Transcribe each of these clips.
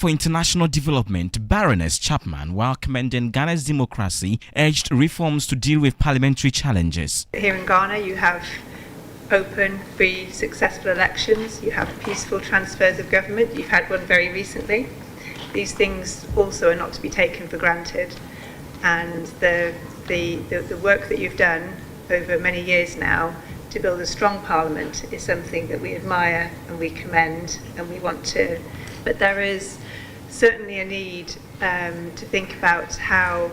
for International Development, Baroness Chapman, while commending Ghana's democracy, urged reforms to deal with parliamentary challenges. Here in Ghana, you have open, free, successful elections. You have peaceful transfers of government. You've had one very recently. These things also are not to be taken for granted. And the work that you've done over many years now to build a strong parliament is something that we admire and we commend and we want to. But there is certainly a need to think about how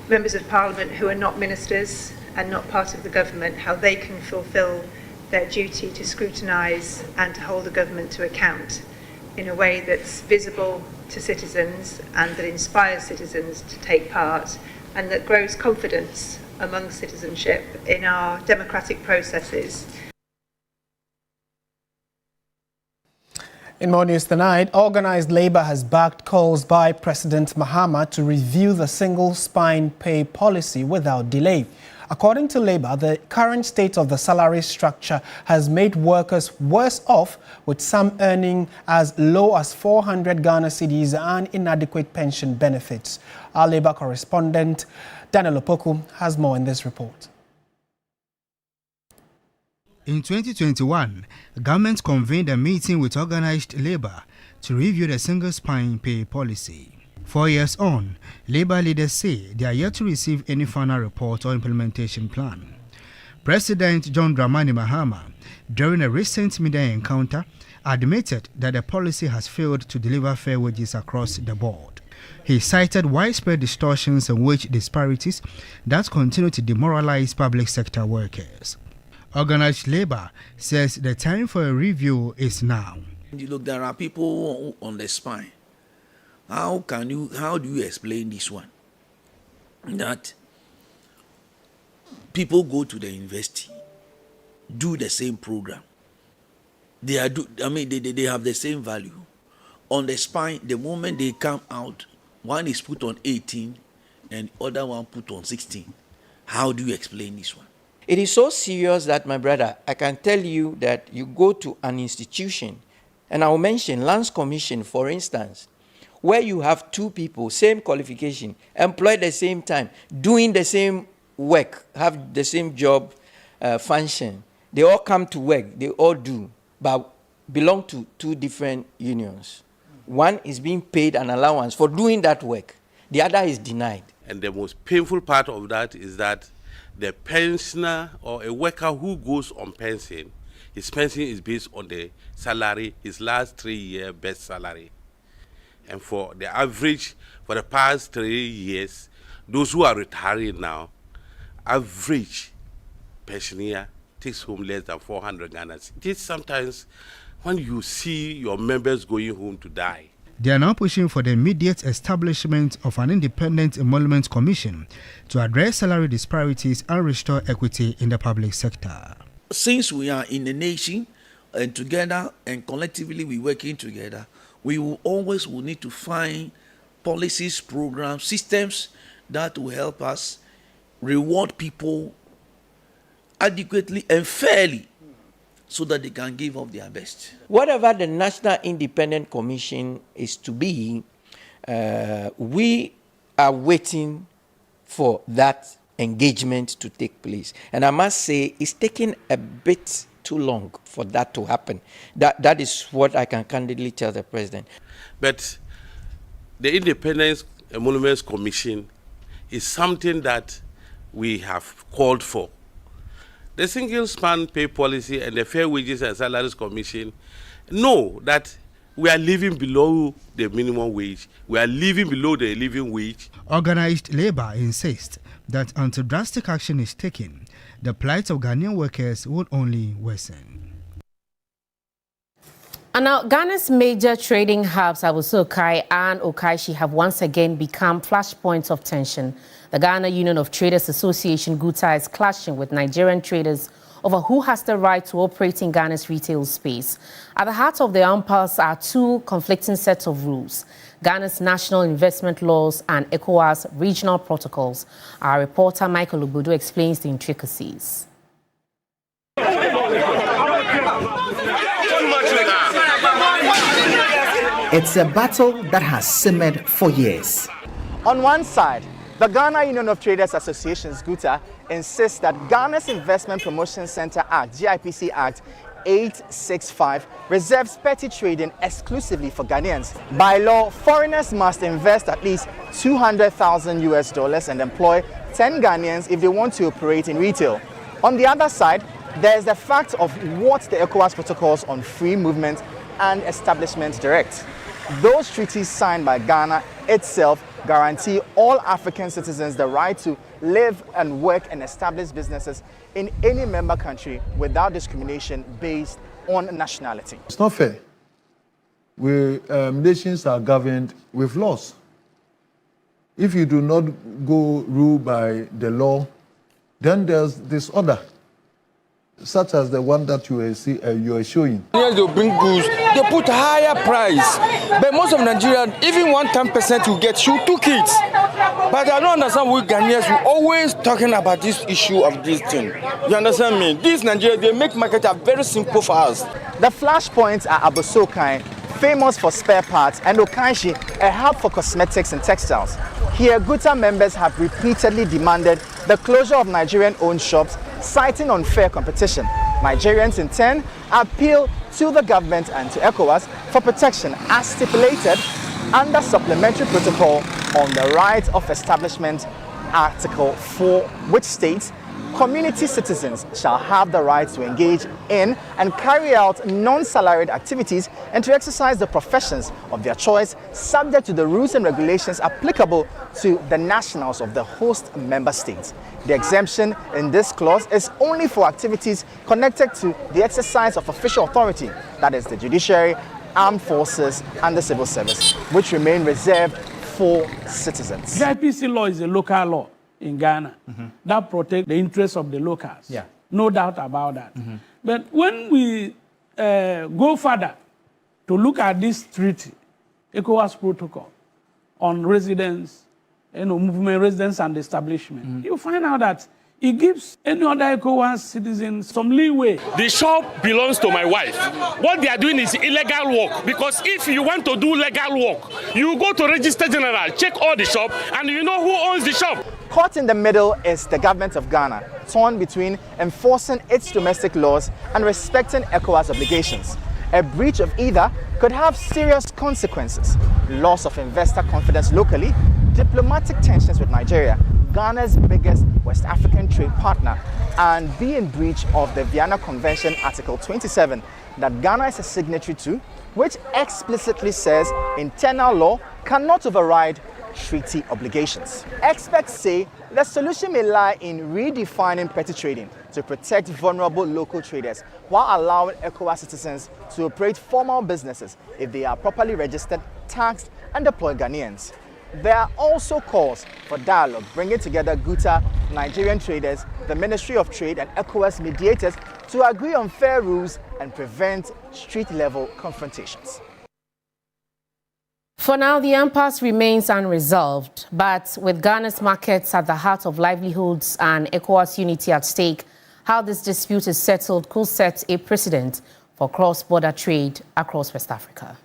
members of parliament who are not ministers and not part of the government, how they can fulfil their duty to scrutinise and to hold the government to account in a way that's visible to citizens and that inspires citizens to take part and that grows confidence among citizenship in our democratic processes. In more news tonight, organised labour has backed calls by President Mahama to review the single spine pay policy without delay. According to Labour, the current state of the salary structure has made workers worse off, with some earning as low as 400 Ghana cedis and inadequate pension benefits. Our Labour correspondent, Daniel Opoku, has more in this report. In 2021, the government convened a meeting with organised labour to review the single spine pay policy. 4 years on, Labour leaders say they are yet to receive any final report or implementation plan. President John Dramani Mahama, during a recent media encounter, admitted that the policy has failed to deliver fair wages across the board. He cited widespread distortions and wage disparities that continue to demoralize public sector workers. Organised Labour says the time for a review is now. Look, there are people on the spine. How do you explain this one? That people go to the university, do the same program. They have the same value. On the spine, the moment they come out, one is put on 18 and other one put on 16. How do you explain this one? It is so serious that, my brother, I can tell you that you go to an institution, and I'll mention Lands Commission, for instance, where you have two people, same qualification, employed at the same time, doing the same work, have the same job function. They all come to work, they all do, but belong to two different unions. One is being paid an allowance for doing that work. The other is denied. And the most painful part of that is that the pensioner or a worker who goes on pension, his pension is based on the salary, his last 3-year best salary. And for the average, for the past 3 years, those who are retiring now, average pensioner takes home less than 400 Ghana cedis. Sometimes when you see your members going home to die. They are now pushing for the immediate establishment of an independent emolument commission to address salary disparities and restore equity in the public sector. Since we are in the nation and together and collectively we're working together, we will always need to find policies, programs, systems that will help us reward people adequately and fairly so that they can give up their best. Whatever the National Independent Commission is to be, we are waiting for that engagement to take place. And I must say, it's taking a bit too long for that to happen. That is what I can candidly tell the president. But the Independence Emoluments Commission is something that we have called for. The single span pay policy and the Fair Wages and Salaries Commission know that we are living below the minimum wage. We are living below the living wage. Organised Labour insists that until drastic action is taken, the plight of Ghanaian workers will only worsen. And now, Ghana's major trading hubs, Abossey-Okai and Okaishi, have once again become flashpoints of tension. The Ghana Union of Traders Association, GUTA, is clashing with Nigerian traders over who has the right to operate in Ghana's retail space. At the heart of the impasse are two conflicting sets of rules: Ghana's national investment laws and ECOWAS regional protocols. Our reporter Michael Obodo explains the intricacies. It's a battle that has simmered for years. On one side, the Ghana Union of Traders Associations, GUTA, insists that Ghana's Investment Promotion Center Act, GIPC Act 865, reserves petty trading exclusively for Ghanaians. By law, foreigners must invest at least $200,000 and employ 10 Ghanaians if they want to operate in retail. On the other side, there is the fact of what the ECOWAS protocols on free movement and establishment direct. Those treaties signed by Ghana itself guarantee all African citizens the right to live and work and establish businesses in any member country without discrimination based on nationality. It's not fair. Nations are governed with laws. If you do not go rule by the law, then there's disorder, such as the one that you are showing. Yes, they bring goods, they put higher price. But most of Nigerians, even 10% you get, you 2 kids. But I don't understand we Ghanaians, we always talking about this issue of this thing. You understand me? This Nigeria, they make market very simple for us. The flashpoints are Abosokai, famous for spare parts, and Okanshi, a hub for cosmetics and textiles. Here, GUTA members have repeatedly demanded the closure of Nigerian-owned shops, citing unfair competition. Nigerians, in turn, appeal to the government and to ECOWAS for protection as stipulated under Supplementary Protocol on the Right of Establishment, Article 4, which states, community citizens shall have the right to engage in and carry out non-salaried activities and to exercise the professions of their choice, subject to the rules and regulations applicable to the nationals of the host member states. The exemption in this clause is only for activities connected to the exercise of official authority, that is the judiciary, armed forces, and the civil service, which remain reserved for citizens. The IPC law is a local law in Ghana that protects the interests of the locals. Yeah. No doubt about that. But when we go further to look at this treaty, ECOWAS protocol on residence, movement, residence and establishment, you find out that it gives any other ECOWAS citizen some leeway. The shop belongs to my wife. What they are doing is illegal work, because if you want to do legal work, you go to Register General, check all the shop, and you know who owns the shop. Caught in the middle is the government of Ghana, torn between enforcing its domestic laws and respecting ECOWAS obligations. A breach of either could have serious consequences: loss of investor confidence locally, diplomatic tensions with Nigeria, Ghana's biggest West African trade partner, and be in breach of the Vienna Convention Article 27 that Ghana is a signatory to, which explicitly says internal law cannot override treaty obligations. Experts say the solution may lie in redefining petty trading to protect vulnerable local traders while allowing ECOWAS citizens to operate formal businesses if they are properly registered, taxed, and deploy Ghanaians. There are also calls for dialogue, bringing together GUTA, Nigerian traders, the Ministry of Trade, and ECOWAS mediators to agree on fair rules and prevent street-level confrontations. For now, the impasse remains unresolved, but with Ghana's markets at the heart of livelihoods and ECOWAS unity at stake, how this dispute is settled could set a precedent for cross-border trade across West Africa.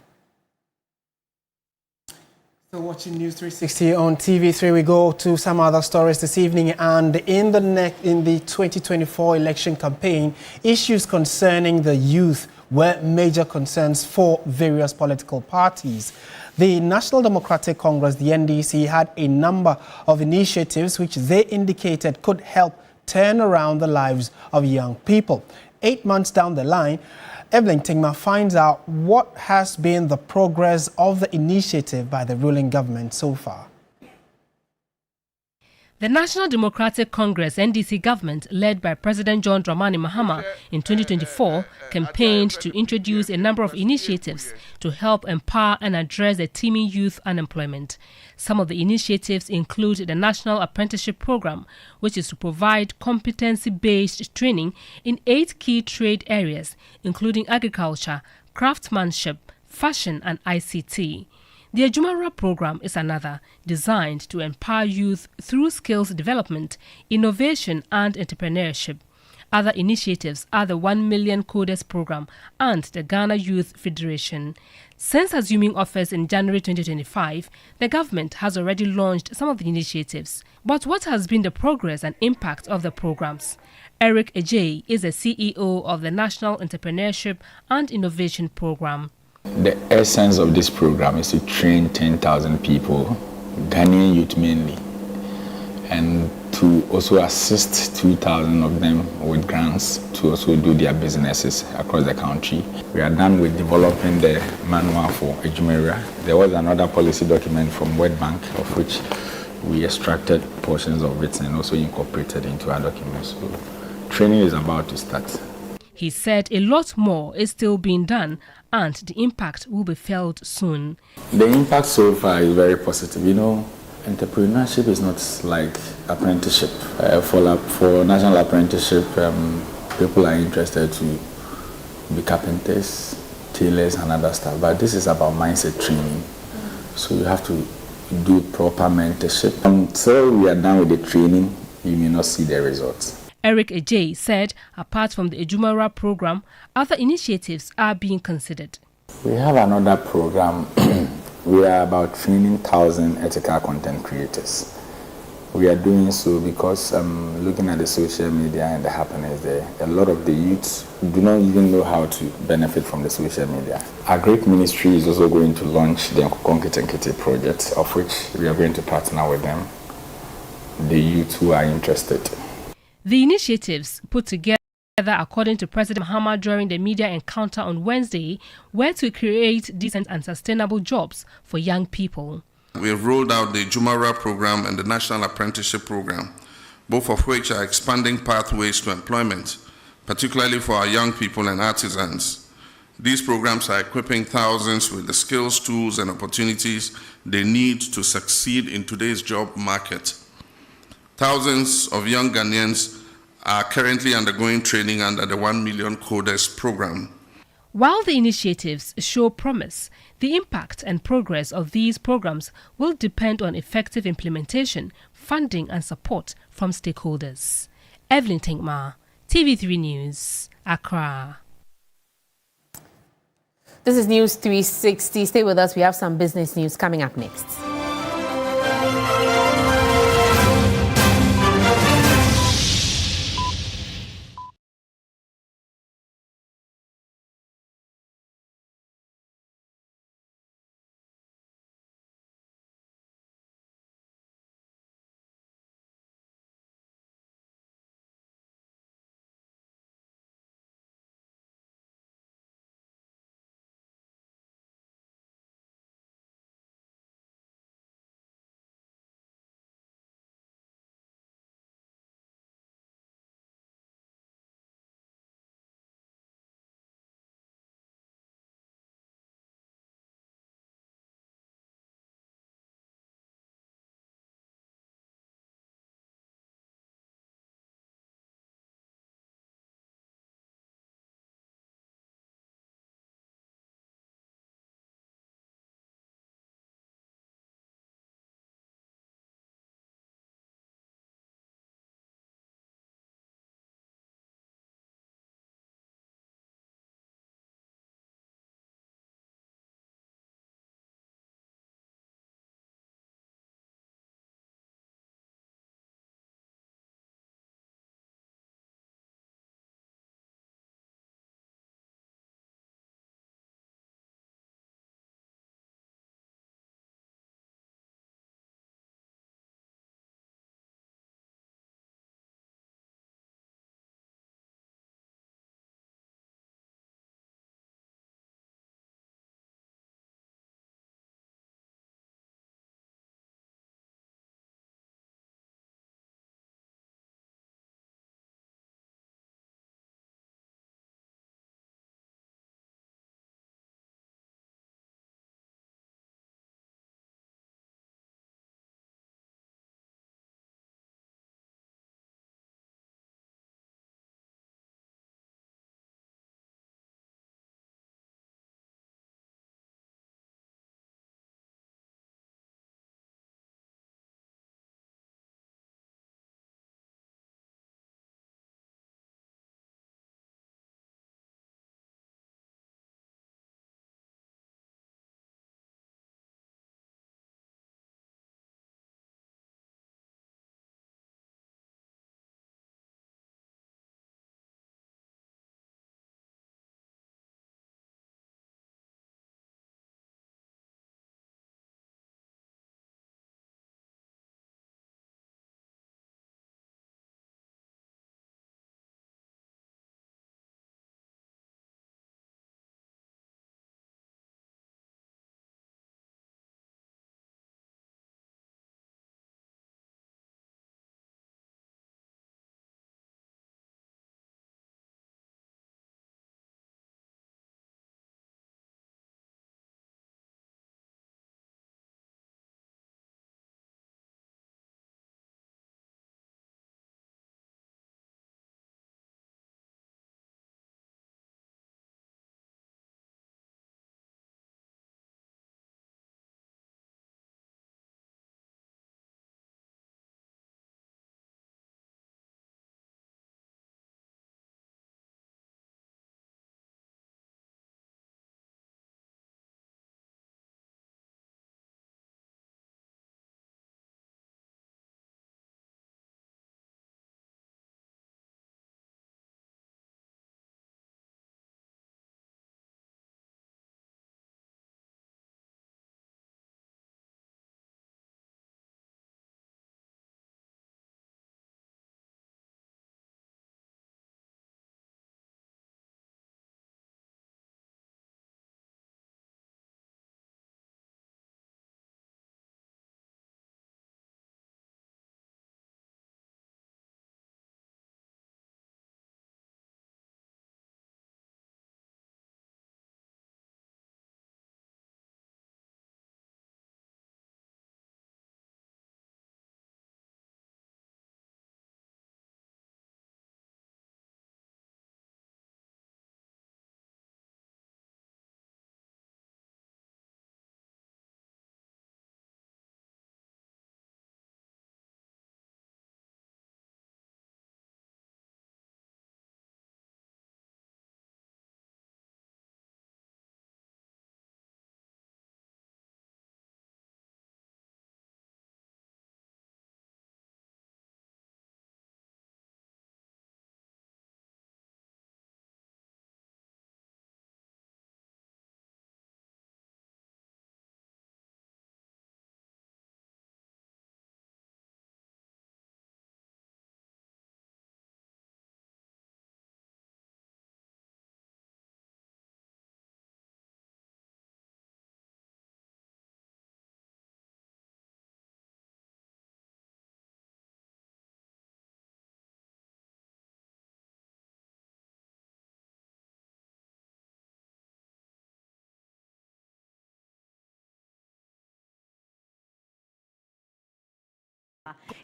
So watching News360 on TV3, we go to some other stories this evening. And in the 2024 election campaign, issues concerning the youth were major concerns for various political parties. The National Democratic Congress, the NDC, had a number of initiatives which they indicated could help turn around the lives of young people. 8 months down the line, Evelyn Tingma finds out what has been the progress of the initiative by the ruling government so far. The National Democratic Congress NDC government, led by President John Dramani Mahama in 2024, campaigned to introduce a number of initiatives to help empower and address the teeming youth unemployment. Some of the initiatives include the National Apprenticeship Program, which is to provide competency-based training in 8 key trade areas, including agriculture, craftsmanship, fashion, and ICT. The Ajumara program is another, designed to empower youth through skills development, innovation, and entrepreneurship. Other initiatives are the 1 Million Coders program and the Ghana Youth Federation. Since assuming office in January 2025, the government has already launched some of the initiatives. But what has been the progress and impact of the programs? Eric Ejay is the CEO of the National Entrepreneurship and Innovation Program. The essence of this program is to train 10,000 people, Ghanaian youth mainly, and to also assist 2,000 of them with grants to also do their businesses across the country. We are done with developing the manual for Ejumera. There was another policy document from World Bank, of which we extracted portions of it and also incorporated into our documents. So training is about to start. He said a lot more is still being done and the impact will be felt soon. The impact so far is very positive. You know, entrepreneurship is not like apprenticeship. For national apprenticeship, people are interested to be carpenters, tailors and other stuff. But this is about mindset training. So you have to do proper mentorship. Until we are done with the training, you may not see the results. Eric Ejay said apart from the Ejumara program, other initiatives are being considered. We have another program. We are about training 1,000 ethical content creators. We are doing so because looking at the social media and the happenings there, a lot of the youths do not even know how to benefit from the social media. Our great ministry is also going to launch the Nkete project, of which we are going to partner with them, the youth who are interested. The initiatives put together, according to President Mahama during the media encounter on Wednesday, were to create decent and sustainable jobs for young people. We have rolled out the Jumara program and the National Apprenticeship program, both of which are expanding pathways to employment, particularly for our young people and artisans. These programs are equipping thousands with the skills, tools, and opportunities they need to succeed in today's job market. Thousands of young Ghanaians are currently undergoing training under the 1 Million Coders program. While the initiatives show promise, the impact and progress of these programs will depend on effective implementation, funding and support from stakeholders. Evelyn Tinkma, TV3 News, Accra. This is News 360. Stay with us. We have some business news coming up next.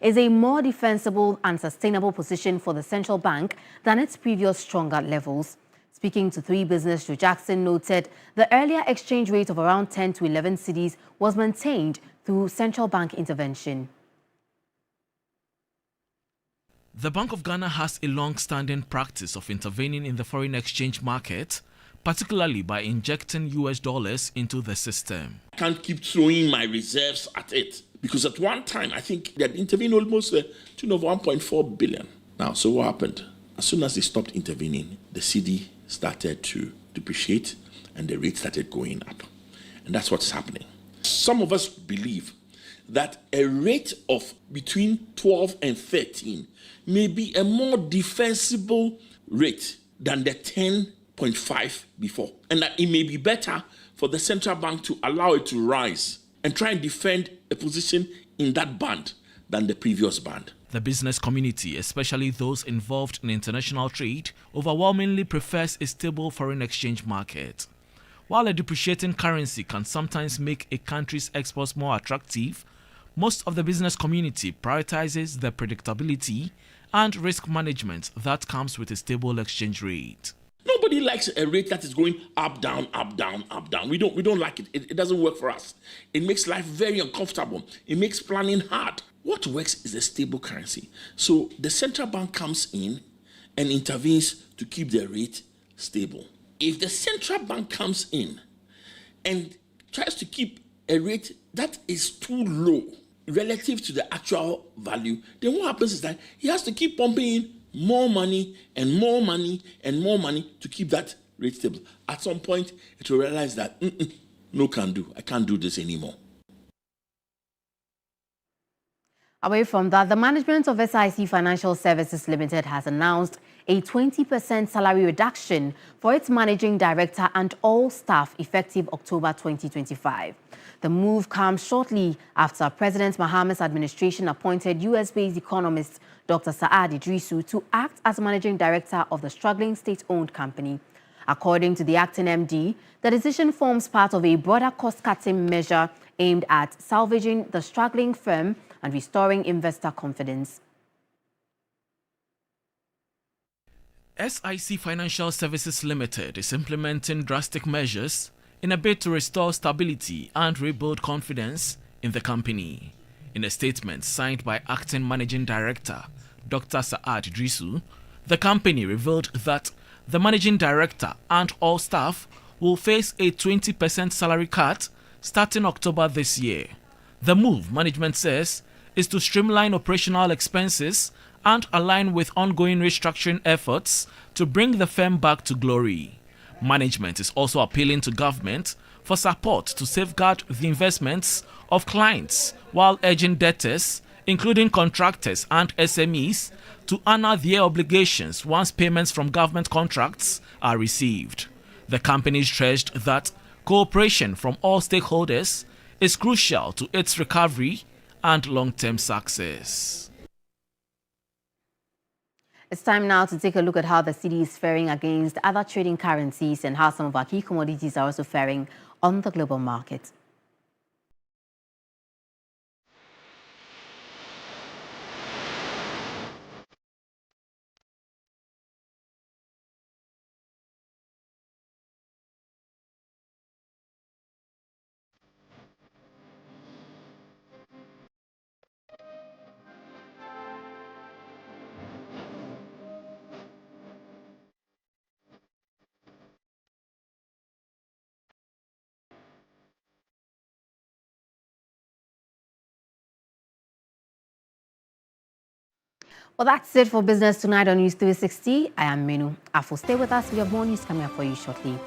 is a more defensible and sustainable position for the central bank than its previous stronger levels. Speaking to 3 Business, Joe Jackson noted the earlier exchange rate of around 10 to 11 cedis was maintained through central bank intervention. The Bank of Ghana has a long-standing practice of intervening in the foreign exchange market, particularly by injecting US dollars into the system. I can't keep throwing my reserves at it because at one time I think they had intervened almost to tune of 1.4 billion. Now, so what happened? As soon as they stopped intervening, the cedi started to depreciate and the rate started going up. And that's what's happening. Some of us believe that a rate of between 12 and 13 may be a more defensible rate than the 10.5 before. And that it may be better for the central bank to allow it to rise and try and defend a position in that band than the previous band. The business community, especially those involved in international trade, overwhelmingly prefers a stable foreign exchange market. While a depreciating currency can sometimes make a country's exports more attractive, most of the business community prioritizes the predictability and risk management that comes with a stable exchange rate. Nobody likes a rate that is going up, down, up, down, up, down. We don't like it. It doesn't work for us. It makes life very uncomfortable. It makes planning hard. What works is a stable currency. So the central bank comes in and intervenes to keep the rate stable. If the central bank comes in and tries to keep a rate that is too low relative to the actual value, then what happens is that he has to keep pumping in more money and more money and more money to keep that rate stable. At some point, it will realize that, no can do. I can't do this anymore. Away from that, the management of SIC Financial Services Limited has announced a 20% salary reduction for its managing director and all staff effective October 2025. The move comes shortly after President Mahama's administration appointed US-based economist Dr. Ayisha to act as managing director of the struggling state-owned company. According to the acting MD, the decision forms part of a broader cost-cutting measure aimed at salvaging the struggling firm and restoring investor confidence. SIC Financial Services Limited is implementing drastic measures in a bid to restore stability and rebuild confidence in the company. In a statement signed by Acting Managing Director Dr. Ayisha, the company revealed that the Managing Director and all staff will face a 20% salary cut starting October this year. The move, management says, is to streamline operational expenses and align with ongoing restructuring efforts to bring the firm back to glory. Management is also appealing to government for support to safeguard the investments of clients while urging debtors, including contractors and SMEs, to honor their obligations once payments from government contracts are received. The company stressed that cooperation from all stakeholders is crucial to its recovery and long-term success. It's time now to take a look at how the cedi is faring against other trading currencies and how some of our key commodities are also faring on the global market. Well, that's it for Business Tonight on News 360. I am Menu Afo. Stay with us. We have more news coming up for you shortly.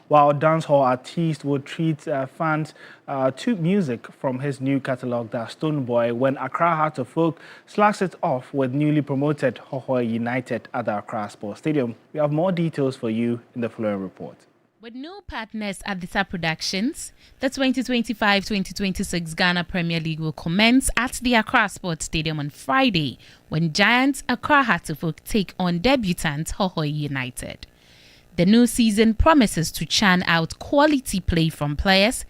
while dancehall artist would treat fans to music from his new catalogue, that's Stoneboy, when Accra Heart of Folk slags it off with newly promoted Hohoe United at the Accra Sports Stadium. We have more details for you in the following report. With new partners at the TAP Productions, the 2025-2026 Ghana Premier League will commence at the Accra Sports Stadium on Friday when Giants Accra Heart of Folk take on debutant Hohoe United. The new season promises to churn out quality play from players,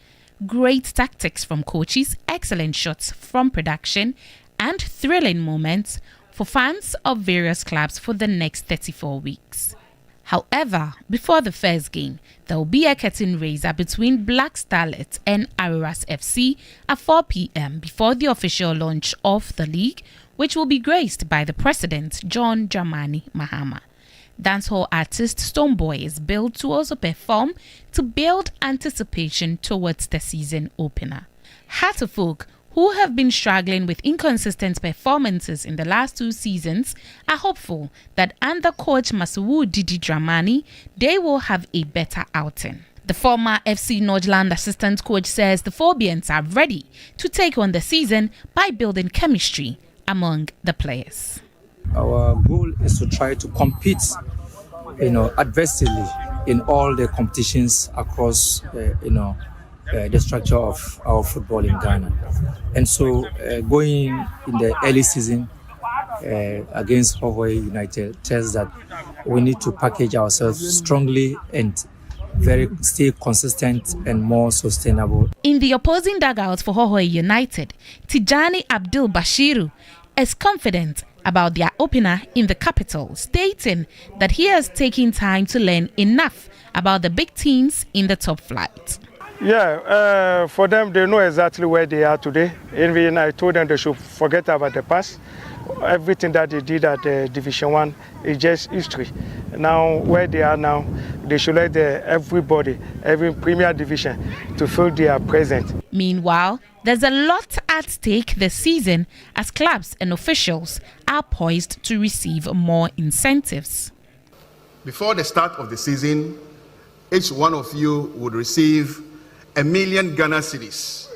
great tactics from coaches, excellent shots from production, and thrilling moments for fans of various clubs for the next 34 weeks. However, before the first game, there will be a curtain raiser between Black Starlets and Araras FC at 4 p.m. before the official launch of the league, which will be graced by the president, John Dramani Mahama. Dancehall artist Stoneboy is billed to also perform to build anticipation towards the season opener. Heart of Folk, who have been struggling with inconsistent performances in the last 2 seasons, are hopeful that under coach Masuwu Didi Dramani, they will have a better outing. The former FC Nordland assistant coach says the Phobians are ready to take on the season by building chemistry among the players. Our goal is to try to compete, adversely in all the competitions across, the structure of our football in Ghana. And so going in the early season against Hohoe United tells that we need to package ourselves strongly and stay consistent and more sustainable. In the opposing dugout for Hohoe United, Tijani Abdul Bashiru is confident about their opener in the capital, stating that he has taken time to learn enough about the big teams in the top flight. Yeah, for them, they know exactly where they are today. Even I told them they should forget about the past. Everything that they did at Division 1 is just history. Now, where they are now, they should let everybody, every Premier Division, to feel they are present. Meanwhile, there's a lot at stake this season as clubs and officials are poised to receive more incentives. Before the start of the season, each one of you would receive 1 million Ghana cedis.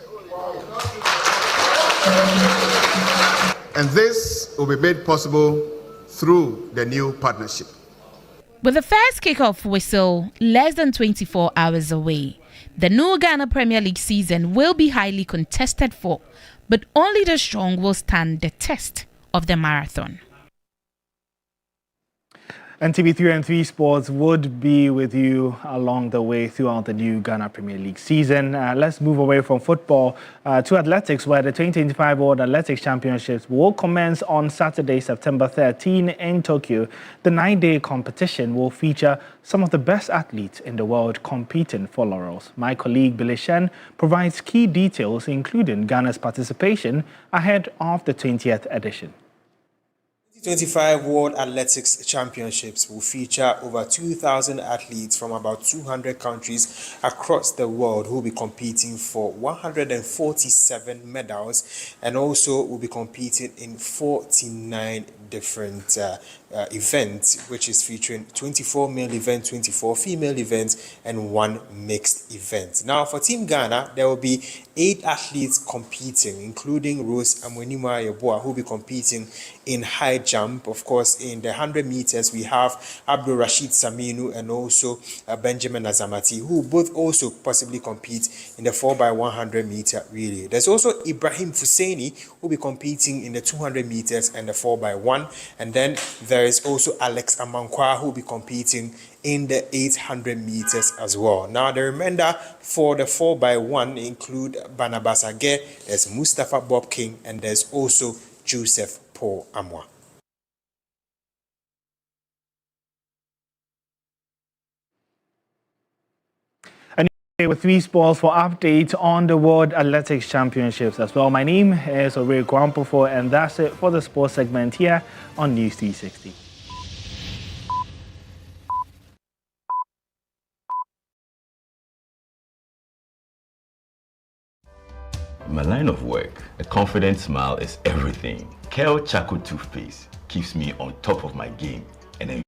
And this will be made possible through the new partnership. With the first kickoff whistle less than 24 hours away, the new Ghana Premier League season will be highly contested for, but only the strong will stand the test of the marathon. And TV3 and 3 Sports would be with you along the way throughout the new Ghana Premier League season. Let's move away from football to athletics, where the 2025 World Athletics Championships will commence on Saturday, September 13 in Tokyo. The 9-day competition will feature some of the best athletes in the world competing for laurels. My colleague Billy Shen provides key details, including Ghana's participation ahead of the 20th edition. 2025 World Athletics Championships will feature over 2,000 athletes from about 200 countries across the world who will be competing for 147 medals, and also will be competing in 49 different events, which is featuring 24 male events, 24 female events, and 1 mixed event. Now, for Team Ghana, there will be 8 athletes competing, including Rose Amwenima Yeboah, who will be competing in high jump. Of course, in the 100 meters, we have Abdul Rashid Saminu and also Benjamin Azamati, who both also possibly compete in the 4x100 meter relay. There's also Ibrahim Fuseni, who will be competing in the 200 meters and the 4x1. And then there is also Alex Amankwa, who will be competing in the 800 meters as well. Now, the remainder for the 4x1 include Barnabas Age, there's Mustafa Bob King, and there's also Joseph Paul Amwa. With 3 Sports for updates on the World Athletics Championships as well. My name is Ore Kwampofo, and that's it for the sports segment here on News360. In my line of work, a confident smile is everything. Kale Charcoal Toothpaste keeps me on top of my game, and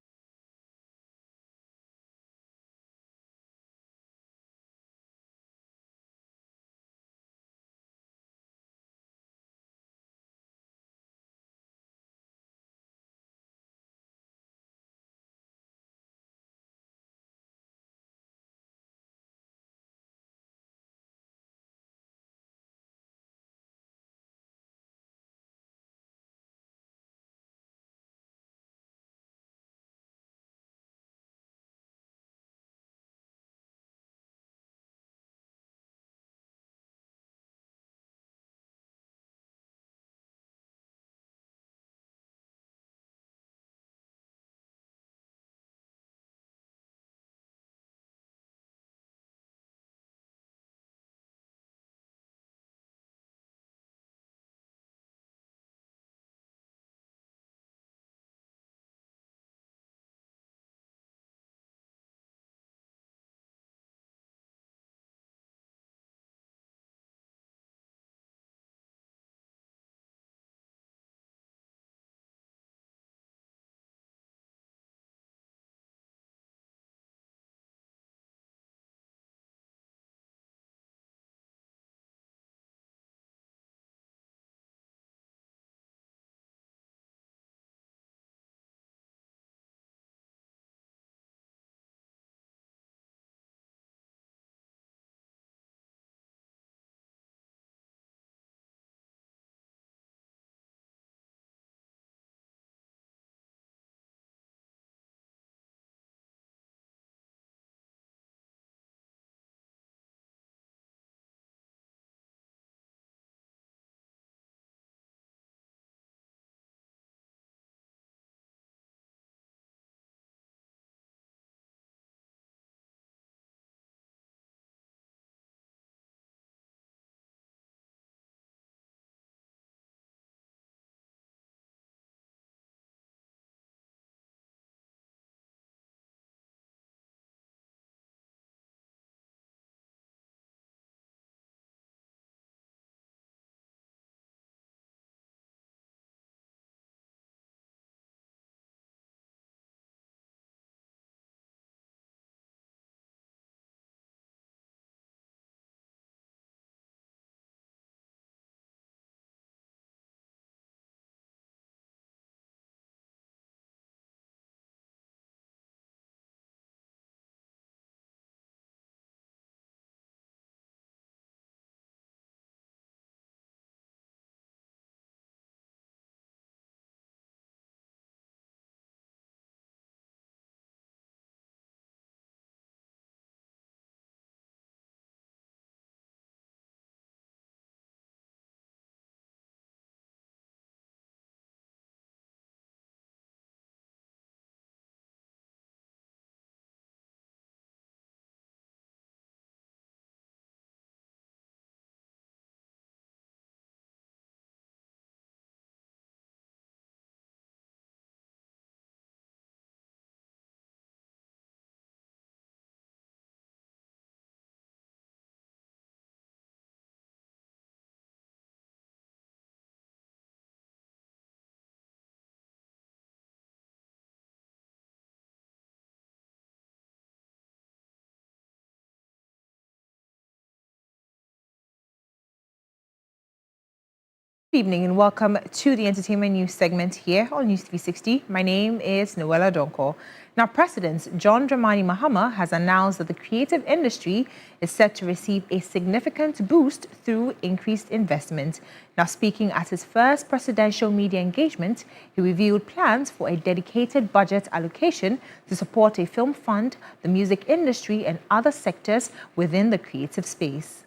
Good evening and welcome to the entertainment news segment here on News360. My name is Noella Donko. Now, President John Dramani Mahama has announced that the creative industry is set to receive a significant boost through increased investment. Now, speaking at his first presidential media engagement, he revealed plans for a dedicated budget allocation to support a film fund, the music industry, and other sectors within the creative space.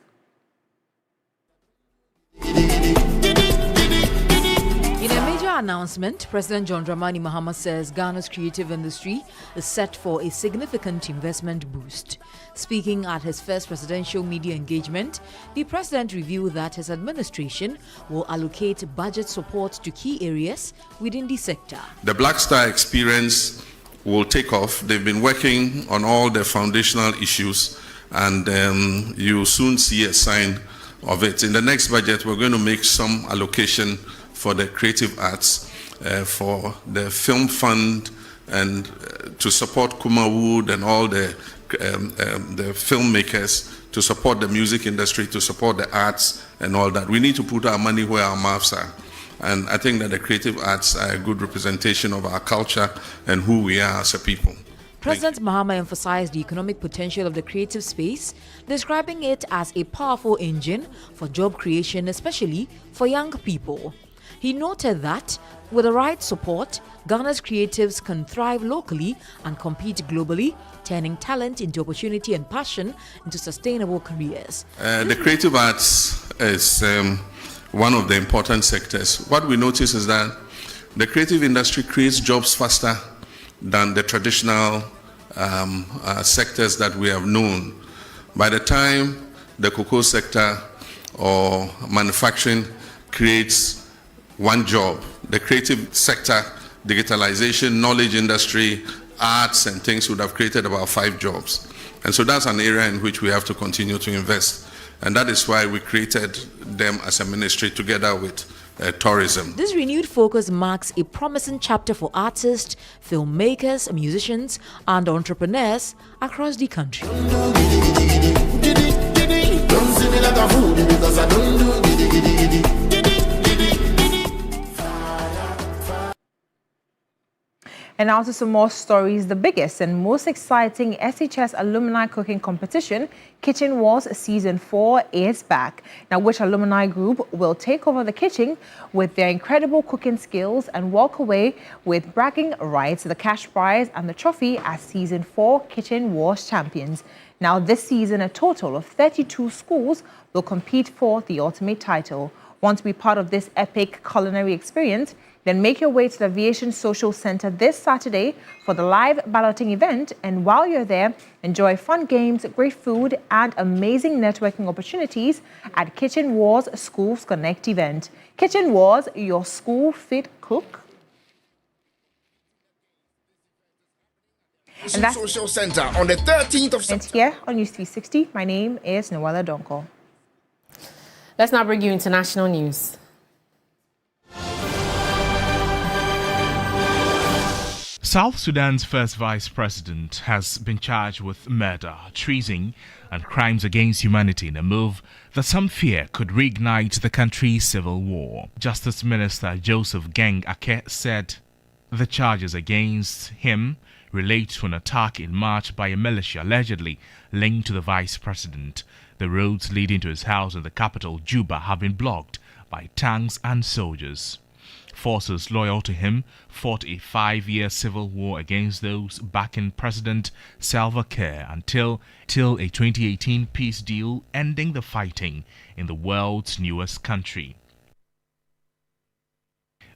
In a major announcement, President John Dramani Mahama says Ghana's creative industry is set for a significant investment boost. Speaking at his first presidential media engagement, the president revealed that his administration will allocate budget support to key areas within the sector. The Black Star experience will take off. They've been working on all the foundational issues, and you'll soon see a sign of it. In the next budget, we're going to make some allocation for the creative arts, for the film fund, and to support Kuma Wood and all the filmmakers, to support the music industry, to support the arts and all that. We need to put our money where our mouths are. And I think that the creative arts are a good representation of our culture and who we are as a people. President Mahama emphasized the economic potential of the creative space, describing it as a powerful engine for job creation, especially for young people. He noted that with the right support, Ghana's creatives can thrive locally and compete globally, turning talent into opportunity and passion into sustainable careers. The creative arts is one of the important sectors. What we notice is that the creative industry creates jobs faster than the traditional sectors that we have known. By the time the cocoa sector or manufacturing creates one job, the creative sector, digitalization, knowledge industry, arts and things would have created about 5 jobs. And so that's an area in which we have to continue to invest. And that is why we created them as a ministry together with tourism. This renewed focus marks a promising chapter for artists, filmmakers, musicians, and entrepreneurs across the country. And now to some more stories. The biggest and most exciting SHS alumni cooking competition, Kitchen Wars Season 4, is back. Now, which alumni group will take over the kitchen with their incredible cooking skills and walk away with bragging rights, the cash prize and the trophy as Season 4 Kitchen Wars champions. Now, this season, a total of 32 schools will compete for the ultimate title. Want to be part of this epic culinary experience? Then make your way to the Aviation Social Center this Saturday for the live balloting event. And while you're there, enjoy fun games, great food, and amazing networking opportunities at Kitchen Wars Schools Connect event. Kitchen Wars, your school fit cook. And that's Social Center on the 13th of September. Here on News360, my name is Noella Donko. Let's now bring you international news. South Sudan's first vice president has been charged with murder, treason, and crimes against humanity in a move that some fear could reignite the country's civil war. Justice Minister Joseph Gang Ake said the charges against him relate to an attack in March by a militia allegedly linked to the vice president. The roads leading to his house in the capital, Juba, have been blocked by tanks and soldiers. Forces loyal to him fought a 5-year civil war against those backing President Salva Kiir until a 2018 peace deal ending the fighting in the world's newest country.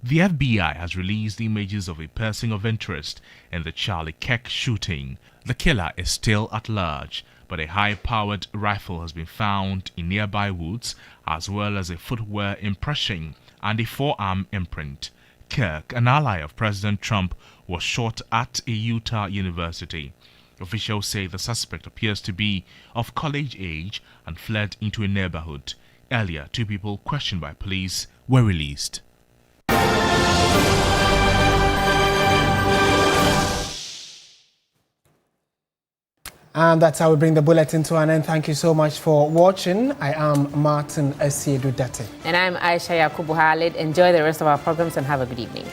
The FBI has released images of a person of interest in the Charlie Kirk shooting. The killer is still at large, but a high-powered rifle has been found in nearby woods, as well as a footwear impression and a forearm imprint. Kirk, an ally of President Trump, was shot at a Utah university. Officials say the suspect appears to be of college age and fled into a neighborhood. Earlier, 2 people questioned by police were released. And that's how we bring the bulletin to an end. Thank you so much for watching. I am Martin Asiedu-Dartey. And I'm Ayisha Yakubu. Enjoy the rest of our programs and have a good evening.